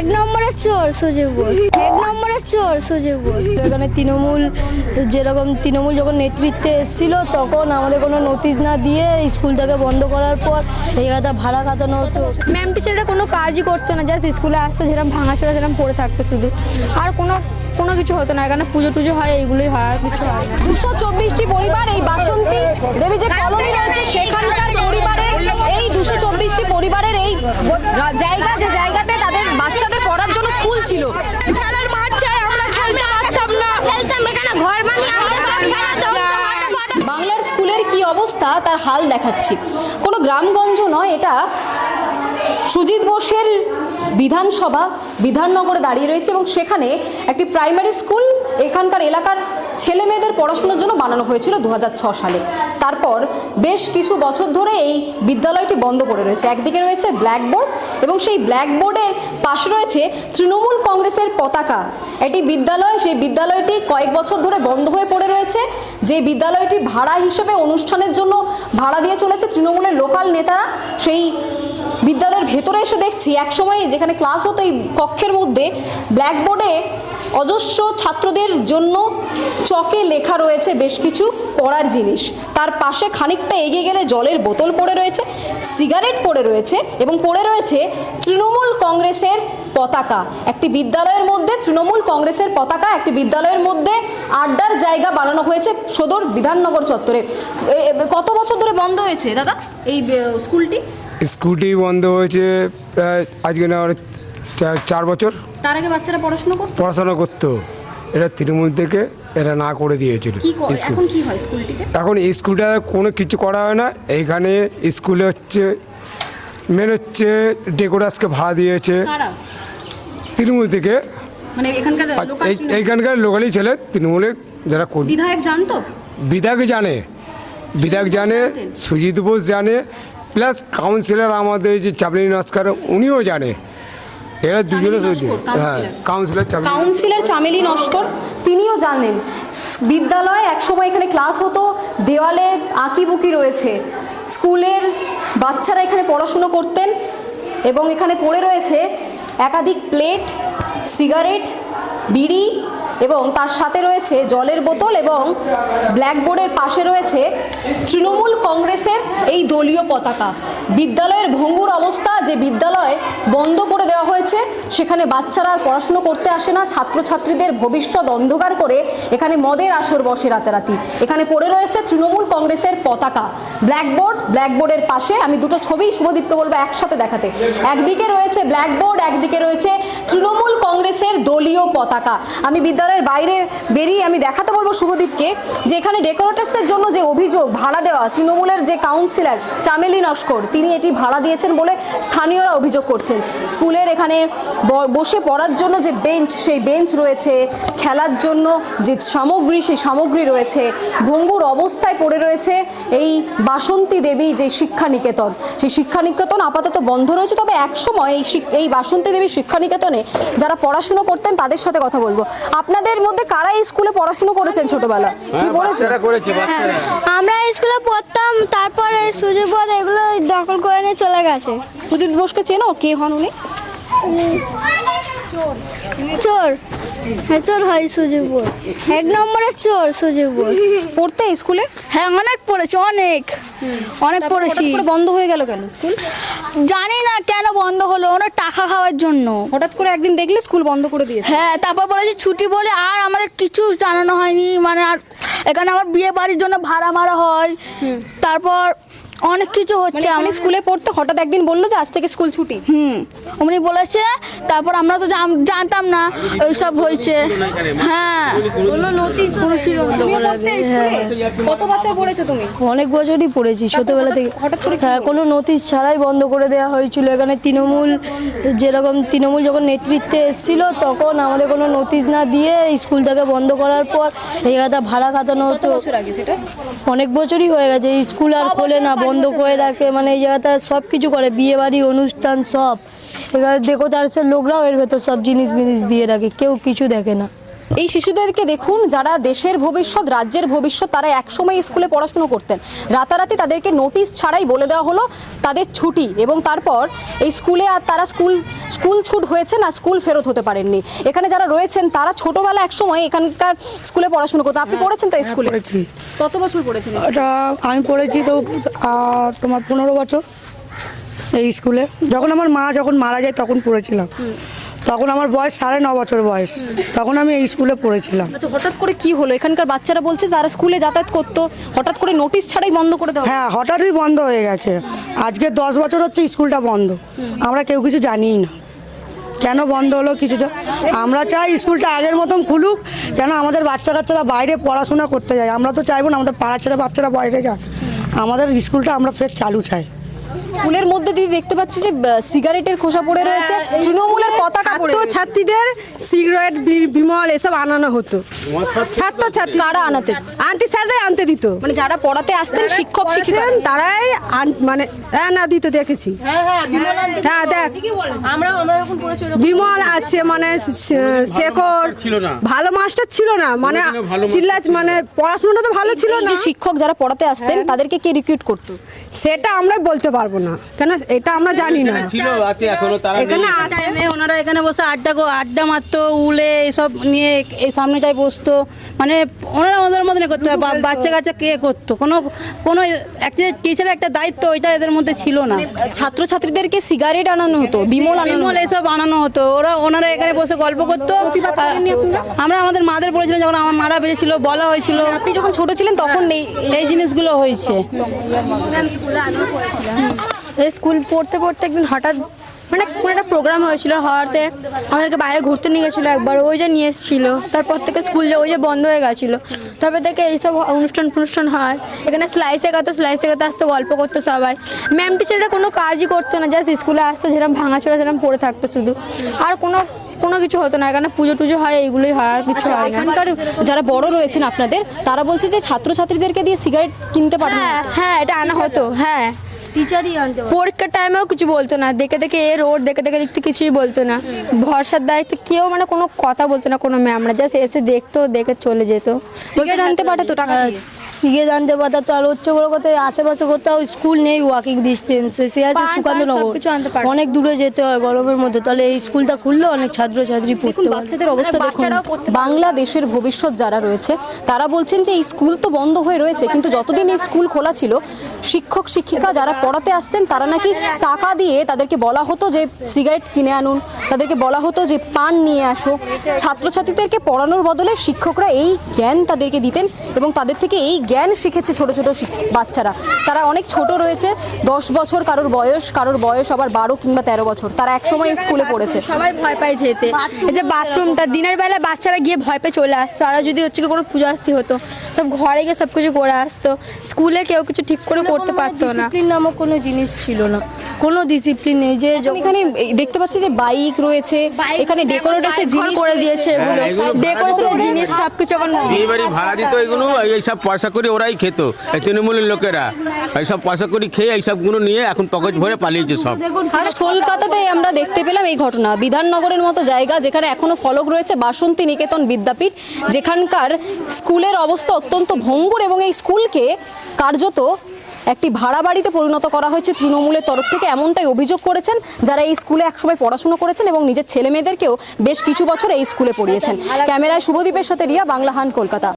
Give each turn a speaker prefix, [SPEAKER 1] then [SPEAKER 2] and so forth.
[SPEAKER 1] এক নম্বরের চোর সুযোগ বোস, এক নম্বরের চোর সুযোগ বোস।
[SPEAKER 2] এখানে তৃণমূল যখন নেতৃত্বে এসেছিল তখন আমাদের কোনো নোটিশ না দিয়ে স্কুলটাকে বন্ধ করার পর এই কথা ভাড়া কাটানো হতো।
[SPEAKER 1] ম্যাম টিচাররা কোনো কাজই করতো না, জাস্ট স্কুলে আসতো, যেরকম ভাঙাচোরা সেরকম পড়ে থাকতো শুধু, আর কোনো কিছু হতো না। এখানে পুজো টুজো হয়, এইগুলোই হয়, আর কিছু হয় না।
[SPEAKER 3] 224টি পরিবার এই বাসন্তী দেবী যে কলোনি রয়েছে সেখানকার পরিবারের এই 224টি পরিবারের এই জায়গা, যে জায়গাতে তাদের বাচ্চাদের পড়ার জন্য স্কুল ছিল। খেলার মাঠ চাই, আমরা খেলতে পারতাম না,
[SPEAKER 1] খেলতাম এখানে ঘর বানিয়ে আমাদের সব খেলাতাম।
[SPEAKER 3] বাংলার স্কুলের কি অবস্থা তার হাল দেখাচ্ছি। কোনো গ্রামগঞ্জ নয়, এটা সুজিত বোসের বিধানসভা বিধাননগরে দাঁড়িয়ে রয়েছে এবং সেখানে একটি প্রাইমারি স্কুল এখানকার এলাকার ছেলে মেয়েদের পড়াশোনার জন্য বানানো হয়েছিল 2006 সালে। তারপর বেশ কিছু বছর ধরে এই বিদ্যালয়টি বন্ধ পড়ে রয়েছে। একদিকে রয়েছে ব্ল্যাকবোর্ড এবং সেই ব্ল্যাকবোর্ডের পাশে রয়েছে তৃণমূল কংগ্রেসের পতাকা। এটি বিদ্যালয়, সেই বিদ্যালয়টি কয়েক বছর ধরে বন্ধ হয়ে পড়ে রয়েছে। যে বিদ্যালয়টি ভাড়া হিসেবে অনুষ্ঠানের জন্য ভাড়া দিয়ে চলেছে তৃণমূলের লোকাল নেতারা, সেই বিদ্যালয়ের ভেতরে এসে দেখছি একসময় যেখানে ক্লাস হতো এই কক্ষের মধ্যে ব্ল্যাকবোর্ডে অজস্র ছাত্রদের জন্য চকে লেখা রয়েছে বেশ কিছু পড়ার জিনিস। তার পাশে খানিকটা এগিয়ে গেলে জলের বোতল পড়ে রয়েছে, সিগারেট পড়ে রয়েছে এবং পড়ে রয়েছে তৃণমূল কংগ্রেসের পতাকা। একটি বিদ্যালয়ের মধ্যে তৃণমূল কংগ্রেসের পতাকা, একটি বিদ্যালয়ের মধ্যে আড্ডার জায়গা বানানো হয়েছে সদর বিধাননগর চত্বরে। কত বছর ধরে বন্ধ হয়েছে দাদা এই স্কুলটি?
[SPEAKER 4] স্কুলটি বন্ধ হয়েছে প্রায় আজকে না 4 বছর।
[SPEAKER 3] তার আগে বাচ্চারা
[SPEAKER 4] পড়াশোনা করতো, এটা তৃণমূল থেকে এটা না করে দিয়েছিল।
[SPEAKER 3] এখন কি হয় স্কুলটিতে?
[SPEAKER 4] এখন এই স্কুলটা কোনো কিছু করা হয় না। এইখানে স্কুলে হচ্ছে মেন হচ্ছে ডেকোরাসকে ভাড়া দিয়েছে তৃণমূল থেকে,
[SPEAKER 3] মানে এখানকার
[SPEAKER 4] এইখানকার লোকালই ছেলে তৃণমূলের যারা
[SPEAKER 3] বিধায়ক জানতো,
[SPEAKER 4] বিধায়ক জানে, সুজিত বোস জানে, প্লাস কাউন্সিলর আমাদের যে চামলিন নস্কর উনিও জানে। এরা দুজনে হ্যাঁ,
[SPEAKER 3] কাউন্সিলর চামেলি নস্কর তিনিও জানেন। বিদ্যালয়ে একসময় এখানে ক্লাস হতো, দেওয়ালে আঁকিবুকি রয়েছে, স্কুলের বাচ্চারা এখানে পড়াশুনো করতেন এবং এখানে পড়ে রয়েছে একাধিক প্লেট, সিগারেট, বিড়ি এবং তার সাথে রয়েছে জলের বোতল এবং ব্ল্যাকবোর্ডের পাশে রয়েছে তৃণমূল কংগ্রেসের এই দলীয় পতাকা। বিদ্যালয়ের ভঙ্গুর অবস্থা, যে বিদ্যালয় বন্ধ করে দেওয়া হয়েছে সেখানে বাচ্চারা আর পড়াশুনো করতে আসে না, ছাত্রছাত্রীদের ভবিষ্যৎ অন্ধকার করে এখানে মদের আসর বসে রাতারাতি। এখানে পড়ে রয়েছে তৃণমূল কংগ্রেসের পতাকা। ব্ল্যাকবোর্ডের পাশে আমি দুটো ছবি শুভদীপকে বলবো একসাথে দেখাতে। একদিকে রয়েছে ব্ল্যাকবোর্ড, একদিকে রয়েছে তৃণমূল কংগ্রেসের দলীয় পতাকা। আমি বিদ্যালয়ের বাইরে বেরিয়ে আমি দেখাতে বলবো শুভদীপকে যে এখানে ডেকোরেটার্সের জন্য যে অভিযোগ ভাড়া দেওয়া, তৃণমূলের যে কাউন্সিলর চামেলি নস্কর তিনি এটি ভাড়া দিয়েছেন বলে স্থানীয়রা অভিযোগ করছেন। স্কুলের এখানে বসে পড়ার জন্য যে বেঞ্চ, সেই বেঞ্চ রয়েছে, খেলার জন্য যে সামগ্রী, সেই সামগ্রী রয়েছে, ভঙ্গুর অবস্থায় পড়ে রয়েছে এই বাসন্তী দেবী যে শিক্ষানিকেতন, সেই শিক্ষানিকেতন আপাতত বন্ধ রয়েছে। তবে একসময় এই বাসন্তী দেবী শিক্ষানিকেতনে যারা পড়াশুনো করতেন তাদের সাথে কথা বলবো। আপনাদের মধ্যে কারা এই স্কুলে পড়াশুনো করেছেন ছোটবেলা? কি পড়েছেন?
[SPEAKER 1] আমরা স্কুলে পড়তাম, তারপরে সুযোগ বোস এগুলো দখল করে নিয়ে চলে গেছে।
[SPEAKER 3] সুজিত বোসকে চেনো? কে হন উনি?
[SPEAKER 1] চোর, হ্যাঁ চোর হয় সুযোগ বোস, এক নম্বরের চোর সুযোগ বোস।
[SPEAKER 3] পড়তে স্কুলে?
[SPEAKER 1] হ্যাঁ অনেক পড়েছি, অনেক পড়েছি।
[SPEAKER 3] বন্ধ হয়ে গেল কেন স্কুল?
[SPEAKER 1] জানি না কেন বন্ধ হলো, ওরা টাকা খাওয়ার জন্য।
[SPEAKER 3] হঠাৎ করে একদিন দেখলে স্কুল বন্ধ করে দিয়েছে।
[SPEAKER 1] হ্যাঁ, তারপর বলেছে ছুটি বলে, আর আমাদের কিছু জানানো হয়নি। মানে আর এখানে আমার বিয়ে বাড়ির জন্য ভাড়া মারা হয়, তারপর অনেক কিছু হচ্ছে।
[SPEAKER 3] আমি স্কুলে পড়তে হঠাৎ একদিন বললো যে আজ থেকে স্কুল ছুটি।
[SPEAKER 1] উনি বলেছে, তারপর আমরা তো জানতাম না এইসব হয়েছে। হ্যাঁ, কোনো নোটিশ ছিল না।
[SPEAKER 3] কত বছর পড়েছো তুমি?
[SPEAKER 2] অনেক বছরই পড়েছি ছোটবেলা থেকে।
[SPEAKER 3] হঠাৎ করে
[SPEAKER 2] হ্যাঁ, কোনো নোটিশ ছাড়াই বন্ধ করে দেওয়া হয়েছিল। এখানে তৃণমূল যখন নেতৃত্বে এসেছিল তখন আমাদের কোনো নোটিশ না দিয়ে স্কুলটাকে বন্ধ করার পর এই কথা ভাড়া কাটানো হতো।
[SPEAKER 3] বছর আগে সেটা?
[SPEAKER 2] অনেক বছরই হয়ে গেছে। স্কুল আর খোলে না, বন্ধ করে রাখে। মানে এই জায়গাটা সব কিছু করে, বিয়ে বাড়ি অনুষ্ঠান সব। এবার ডেকোরেটার্সের লোকরাও এর ভেতর সব জিনিস দিয়ে রাখে, কেউ কিছু দেখে না।
[SPEAKER 3] এই শিশুদেরকে দেখুন, যারা দেশের ভবিষ্যৎ, রাজ্যের ভবিষ্যৎ, তারা একসময় স্কুলে পড়াশুনো করতেন। রাতারাতি তাদেরকে নোটিশ ছাড়াই বলে দেওয়া হলো তাদের ছুটি, এবং তারপর এই স্কুলে আর তারা স্কুল ছুট হয়েছে না, স্কুল ফেরত হতে পারেননি। এখানে যারা রয়েছেন তারা ছোটবেলা একসময় এখানকার স্কুলে পড়াশুনো করতেন। আপনি পড়েছেন তো এই স্কুলে?
[SPEAKER 5] পড়েছি।
[SPEAKER 3] কত বছর পড়েছেন?
[SPEAKER 5] এটা আমি পড়েছি তো তোমার 15 বছর এই স্কুলে। যখন আমার মা যখন মারা যায় তখন পড়েছিলাম, তখন আমার বয়স 9.5 বছর বয়স, তখন আমি এই স্কুলে পড়েছিলাম।
[SPEAKER 3] আচ্ছা, হঠাৎ করে কি হলো? এখানকার বাচ্চারা বলছে তারা স্কুলে যাতায়াত করতো, হঠাৎ করে নোটিশ ছাড়াই বন্ধ করে দেওয়া।
[SPEAKER 5] হ্যাঁ, হঠাৎই বন্ধ হয়ে গেছে। আজকে 10 বছর হচ্ছে স্কুলটা বন্ধ, আমরা কেউ কিছু জানিই না কেন বন্ধ হলো কিছু। আমরা চাই স্কুলটা আগের মতন খুলুক, কেন আমাদের বাচ্চা কাচ্চারা বাইরে পড়াশোনা করতে যায়। আমরা তো চাইবো না আমাদের পাড়া ছেড়ে বাচ্চারা বাইরে যাক, আমাদের স্কুলটা আমরা ফের চালু চাই।
[SPEAKER 3] স্কুলের মধ্যে দিদি দেখতে পাচ্ছি যে সিগারেটের খোসা পড়ে রয়েছে, তৃণমূলের পতাকা পড়ে রয়েছে।
[SPEAKER 6] ছাত্রীদের সিগারেট বিমল এসব আনানো হতো। ছাত্রছাত্রী
[SPEAKER 3] কারা আনাতে?
[SPEAKER 6] আনতে স্যাররাই আনতে দিত,
[SPEAKER 3] মানে যারা পড়াতে আসতেন, শিক্ষক শিক্ষিকা,
[SPEAKER 6] তারাই মানে না দিত, দেখেছি। হ্যাঁ দেখ, বিমল আছে মানে শেখর ভালো মাস্টার ছিল না, মানে চিল্লা, মানে পড়াশোনাটা তো ভালো ছিল
[SPEAKER 3] এই
[SPEAKER 6] না।
[SPEAKER 3] যে শিক্ষক যারা পড়াতে আসতেন তাদেরকে কে রিক্রুট করতো?
[SPEAKER 6] সেটা আমরা বলতে পারবো না, কেন এটা আমরা জানি না।
[SPEAKER 7] ছিল আছে এখনো তারা
[SPEAKER 6] এখানে
[SPEAKER 8] টাইমে ওনারা এখানে বসে আড্ডা মারতো, উলে এসব নিয়ে এই সামনেটায় বসতো, মানে ওনারা ওদের মতন করতো। বাচ্চা কাচ্চা কে করতো? কোনো একটা টিচারের একটা দায়িত্ব, ওইটা এদের মধ্যে ছিল না।
[SPEAKER 3] ছাত্রছাত্রীদেরকে সিগারেট আনানো হতো, বিমল
[SPEAKER 8] এসব আনানো হতো। ওনারা এখানে বসে গল্প করতো। আমরা আমাদের মাদের বলেছিলাম, যখন আমার মারা বেঁচেছিল বলা হয়েছিল।
[SPEAKER 3] আপনি যখন ছোট ছিলেন তখন
[SPEAKER 8] এই জিনিসগুলো হয়েছে।
[SPEAKER 1] স্কুল পড়তে পড়তে একদিন হঠাৎ মানে কোনো একটা প্রোগ্রাম হয়েছিল, হওয়াতে আমাদেরকে বাইরে ঘুরতে নিয়ে গেছিলো একবার, ওই যে নিয়ে এসেছিলো। তারপর থেকে স্কুল ওই যে বন্ধ হয়ে গেছিলো, তবে থেকে এইসব অনুষ্ঠান হয়। এখানে স্লাইস শেখাতো আসতো, গল্প করতো সবাই। ম্যাম টিচাররা কোনো কাজই করতো না, জাস্ট স্কুলে আসতো, যেরকম ভাঙাচোরা সেরকম পড়ে থাকতো শুধু, আর কোনো কিছু হতো না। এখানে পুজো টুজো হয়, এইগুলোই হয়, আর কিছু হয় না।
[SPEAKER 3] এখানকার যারা বড় রয়েছেন আপনাদের, তারা বলছে যে ছাত্রছাত্রীদেরকে দিয়ে সিগারেট কিনতে পাঠানো।
[SPEAKER 1] হ্যাঁ এটা আনা হতো। হ্যাঁ,
[SPEAKER 2] টিচারই আনতে
[SPEAKER 1] পরীক্ষার টাইমেও কিছু বলতো না, দেখে ওর দেখে লিখতে কিছুই বলতো না। ভরসার দায়িত্ব কেউ মানে কোনো কথা বলতো না কোনো ম্যামরা, জাস্ট এসে দেখতো, দেখে চলে যেত।
[SPEAKER 3] সিগারেট আনতে পাঠাতো টাকা দিয়ে।
[SPEAKER 2] সিগারেট আনতে পাঠাতো। আর হচ্ছে বড় কথা, আশেপাশে কোথাও স্কুল নেই, ওয়াকিং ডিস্টেন্সে, সে আছে সুকান্তনগর,
[SPEAKER 1] সবকিছু আনতে পারে।
[SPEAKER 2] অনেক দূরে যেতে হয় গরমের মধ্যে। তাহলে এই স্কুলটা খুললে অনেক ছাত্রছাত্রী পড়তে পারে।
[SPEAKER 3] বাচ্চাদের অবস্থা দেখুন। বাংলাদেশের ভবিষ্যৎ যারা রয়েছে তারা বলছেন যে এই স্কুল তো বন্ধ হয়ে রয়েছে, কিন্তু যতদিন এই স্কুল খোলা ছিল, শিক্ষক শিক্ষিকা যারা পড়াতে আসতেন তারা নাকি টাকা দিয়ে তাদেরকে বলা হতো যে সিগারেট কিনে আনুন, তাদেরকে বলা হতো যে পান নিয়ে আসো। ছাত্রছাত্রীদেরকে পড়ানোর বদলে শিক্ষকরা এই জ্ঞান তাদেরকে দিতেন, এবং তাদের থেকে এই জ্ঞান শিখেছে ছোট ছোট বাচ্চারা। তারা অনেক ছোট রয়েছে, 10 বছর কারোর বয়স আবার 12 কিংবা 13 বছর। তারা একসময় স্কুলে পড়েছে।
[SPEAKER 1] সবাই ভয় পায় যেতে। এই যে বাথরুমটা দিনের বেলা বাচ্চারা গিয়ে ভয় পেয়ে চলে আসতো, আর যদি হচ্ছে কি কোনো পূজা আসতে হতো, সব ঘরে গিয়ে সব কিছু করে আসতো। স্কুলে কেউ কিছু ঠিক করে করতে পারতো না।
[SPEAKER 2] ডিসিপ্লিন নামক কোনো জিনিস ছিল না, কোনো ডিসিপ্লিন নেই। যে
[SPEAKER 3] এখানে দেখতে পাচ্ছি যে বাইক রয়েছে, এখানে ডেকোরেটরসের জিনিস
[SPEAKER 1] করে দিয়েছে, এগুলো ডেকোরেটরের জিনিস সবকিছু এখন
[SPEAKER 7] বিয়ে বাড়ি ভাড়া দিত, এগুলো এইসব পয়সা করে ওরাই খেত, এই তৃণমূলের লোকেরা এইসব পয়সা করে খেয়ে এইসবগুলো নিয়ে এখন পকেট ভরে পালিয়েছে সব।
[SPEAKER 3] আর কলকাতাতে আমরা দেখতে পেলাম এই ঘটনা। বিধাননগরের মতো জায়গা, যেখানে এখনো ফলক রয়েছে বাসন্তী নিকেতন বিদ্যাপীঠ, যেখানকার স্কুলের অবস্থা অত্যন্ত ভঙ্গুর, এবং এই স্কুলকে কার্যত একটি ভাড়া বাড়িতে পরিণত করা হয়েছে তৃণমূলের তরফ থেকে, এমনটাই অভিযোগ করেছেন যারা এই স্কুলে একসময় পড়াশোনা করেছেন এবং নিজের ছেলে মেয়েদেরকেও বেশ কিছু বছর এই স্কুলে পড়িয়েছেন। ক্যামেরায় শুভদীপের সাথে রিয়া, বাংলাহান, কলকাতা।